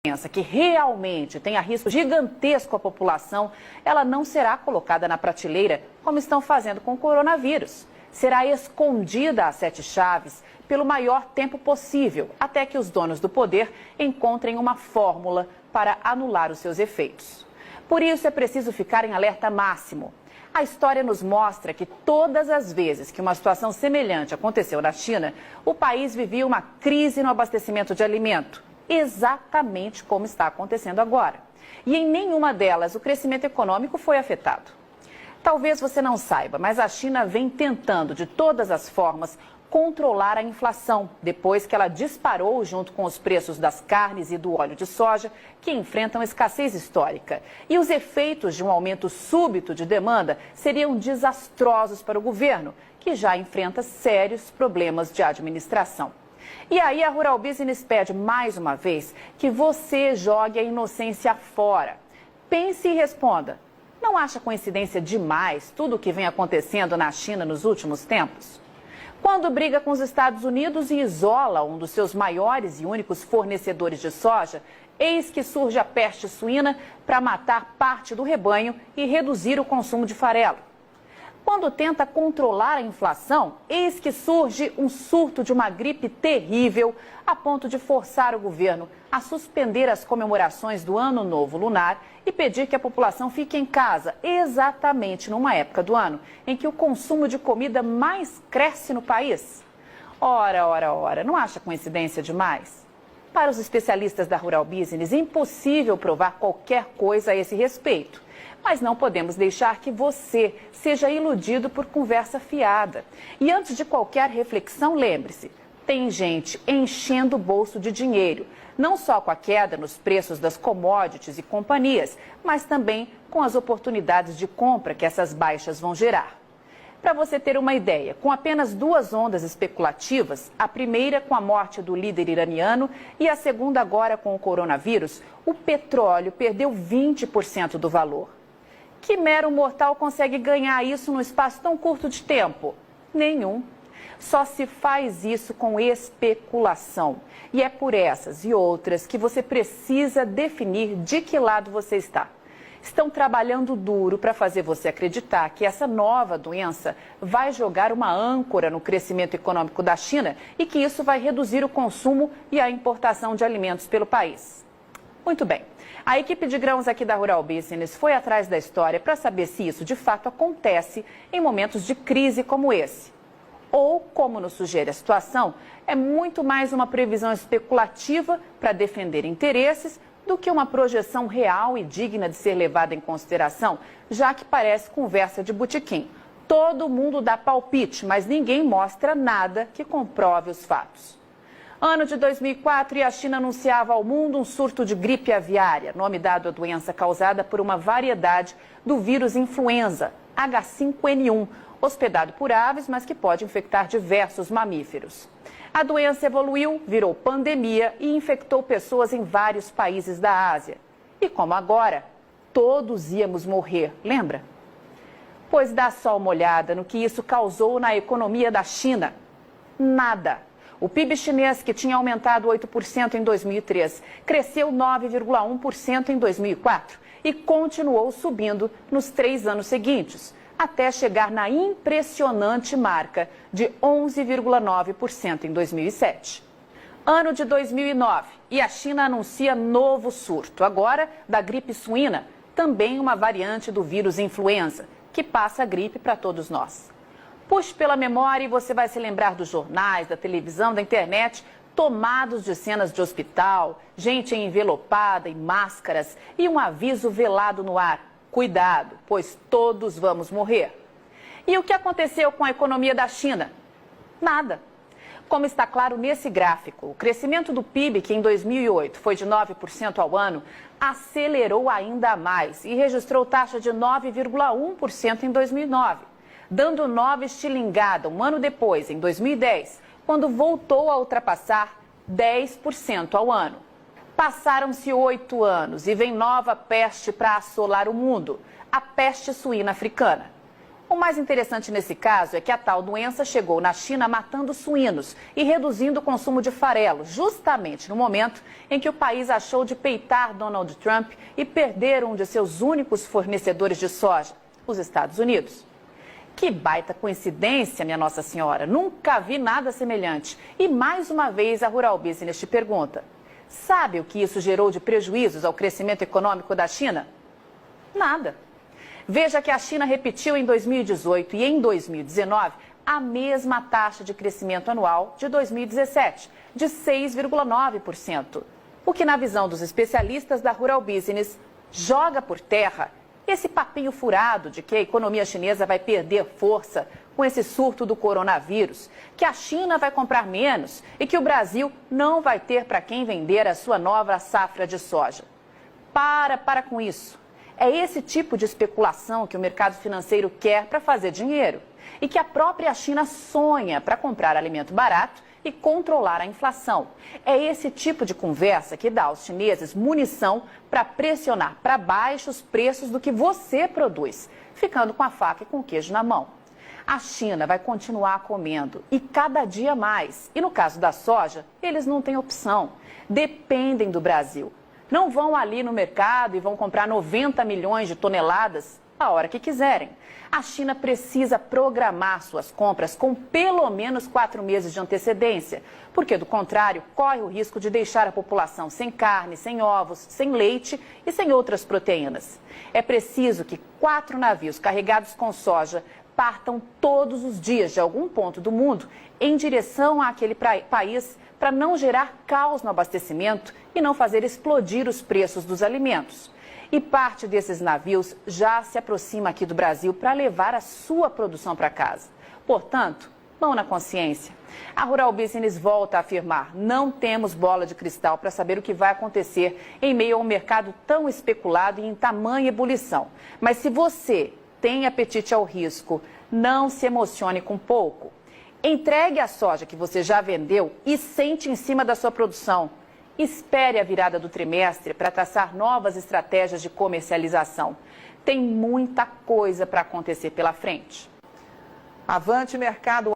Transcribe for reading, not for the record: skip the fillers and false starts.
doença que realmente tenha risco gigantesco à população, ela não será colocada na prateleira como estão fazendo com o coronavírus. Será escondida a sete chaves pelo maior tempo possível, até que os donos do poder encontrem uma fórmula para anular os seus efeitos. Por isso é preciso ficar em alerta máximo. A história nos mostra que todas as vezes que uma situação semelhante aconteceu na China, o país vivia uma crise no abastecimento de alimento, exatamente como está acontecendo agora. E em nenhuma delas o crescimento econômico foi afetado. Talvez você não saiba, mas a China vem tentando de todas as formas controlar a inflação, depois que ela disparou junto com os preços das carnes e do óleo de soja, que enfrentam escassez histórica. E os efeitos de um aumento súbito de demanda seriam desastrosos para o governo, que já enfrenta sérios problemas de administração. E aí a Rural Business pede mais uma vez que você jogue a inocência fora. Pense e responda. Não acha coincidência demais tudo o que vem acontecendo na China nos últimos tempos? Quando briga com os Estados Unidos e isola um dos seus maiores e únicos fornecedores de soja, eis que surge a peste suína para matar parte do rebanho e reduzir o consumo de farelo. Quando tenta controlar a inflação, eis que surge um surto de uma gripe terrível a ponto de forçar o governo a suspender as comemorações do Ano Novo Lunar e pedir que a população fique em casa, exatamente numa época do ano em que o consumo de comida mais cresce no país. Ora, não acha coincidência demais? Para os especialistas da Rural Business, é impossível provar qualquer coisa a esse respeito. Mas não podemos deixar que você seja iludido por conversa fiada. E antes de qualquer reflexão, lembre-se, tem gente enchendo o bolso de dinheiro, não só com a queda nos preços das commodities e companhias, mas também com as oportunidades de compra que essas baixas vão gerar. Para você ter uma ideia, com apenas duas ondas especulativas, a primeira com a morte do líder iraniano e a segunda agora com o coronavírus, o petróleo perdeu 20% do valor. Que mero mortal consegue ganhar isso num espaço tão curto de tempo? Nenhum. Só se faz isso com especulação. E é por essas e outras que você precisa definir de que lado você está. Estão trabalhando duro para fazer você acreditar que essa nova doença vai jogar uma âncora no crescimento econômico da China e que isso vai reduzir o consumo e a importação de alimentos pelo país. Muito bem. A equipe de grãos aqui da Rural Business foi atrás da história para saber se isso de fato acontece em momentos de crise como esse. Ou, como nos sugere a situação, é muito mais uma previsão especulativa para defender interesses do que uma projeção real e digna de ser levada em consideração, já que parece conversa de botequim. Todo mundo dá palpite, mas ninguém mostra nada que comprove os fatos. Ano de 2004 e a China anunciava ao mundo um surto de gripe aviária, nome dado à doença causada por uma variedade do vírus influenza, H5N1, hospedado por aves, mas que pode infectar diversos mamíferos. A doença evoluiu, virou pandemia e infectou pessoas em vários países da Ásia. E como agora, todos íamos morrer, lembra? Pois dá só uma olhada no que isso causou na economia da China. Nada. O PIB chinês, que tinha aumentado 8% em 2003, cresceu 9,1% em 2004 e continuou subindo nos 3 anos seguintes, até chegar na impressionante marca de 11,9% em 2007. Ano de 2009 e a China anuncia novo surto, agora da gripe suína, também uma variante do vírus influenza, que passa a gripe para todos nós. Puxe pela memória e você vai se lembrar dos jornais, da televisão, da internet, tomados de cenas de hospital, gente envelopada em máscaras e um aviso velado no ar. Cuidado, pois todos vamos morrer. E o que aconteceu com a economia da China? Nada. Como está claro nesse gráfico, o crescimento do PIB, que em 2008 foi de 9% ao ano, acelerou ainda mais e registrou taxa de 9,1% em 2009. Dando nova estilingada um ano depois, em 2010, quando voltou a ultrapassar 10% ao ano. Passaram-se 8 anos e vem nova peste para assolar o mundo, a peste suína africana. O mais interessante nesse caso é que a tal doença chegou na China matando suínos e reduzindo o consumo de farelo, justamente no momento em que o país achou de peitar Donald Trump e perder um de seus únicos fornecedores de soja, os Estados Unidos. Que baita coincidência, minha Nossa Senhora. Nunca vi nada semelhante. E mais uma vez a Rural Business te pergunta: sabe o que isso gerou de prejuízos ao crescimento econômico da China? Nada. Veja que a China repetiu em 2018 e em 2019 a mesma taxa de crescimento anual de 2017, de 6,9%. O que, na visão dos especialistas da Rural Business, joga por terra esse papinho furado de que a economia chinesa vai perder força com esse surto do coronavírus, que a China vai comprar menos e que o Brasil não vai ter para quem vender a sua nova safra de soja. Para com isso. É esse tipo de especulação que o mercado financeiro quer para fazer dinheiro e que a própria China sonha para comprar alimento barato e controlar a inflação. É esse tipo de conversa que dá aos chineses munição para pressionar para baixo os preços do que você produz, ficando com a faca e com o queijo na mão. A China vai continuar comendo e cada dia mais. E no caso da soja, eles não têm opção. Dependem do Brasil. Não vão ali no mercado e vão comprar 90 milhões de toneladas a hora que quiserem. A China precisa programar suas compras com pelo menos 4 meses de antecedência, porque do contrário, corre o risco de deixar a população sem carne, sem ovos, sem leite e sem outras proteínas. É preciso que 4 navios carregados com soja partam todos os dias de algum ponto do mundo em direção àquele país para não gerar caos no abastecimento e não fazer explodir os preços dos alimentos. E parte desses navios já se aproxima aqui do Brasil para levar a sua produção para casa. Portanto, mão na consciência. A Rural Business volta a afirmar: não temos bola de cristal para saber o que vai acontecer em meio a um mercado tão especulado e em tamanha ebulição. Mas se você tem apetite ao risco, não se emocione com pouco. Entregue a soja que você já vendeu e sente em cima da sua produção. Espere a virada do trimestre para traçar novas estratégias de comercialização. Tem muita coisa para acontecer pela frente. Avante mercado.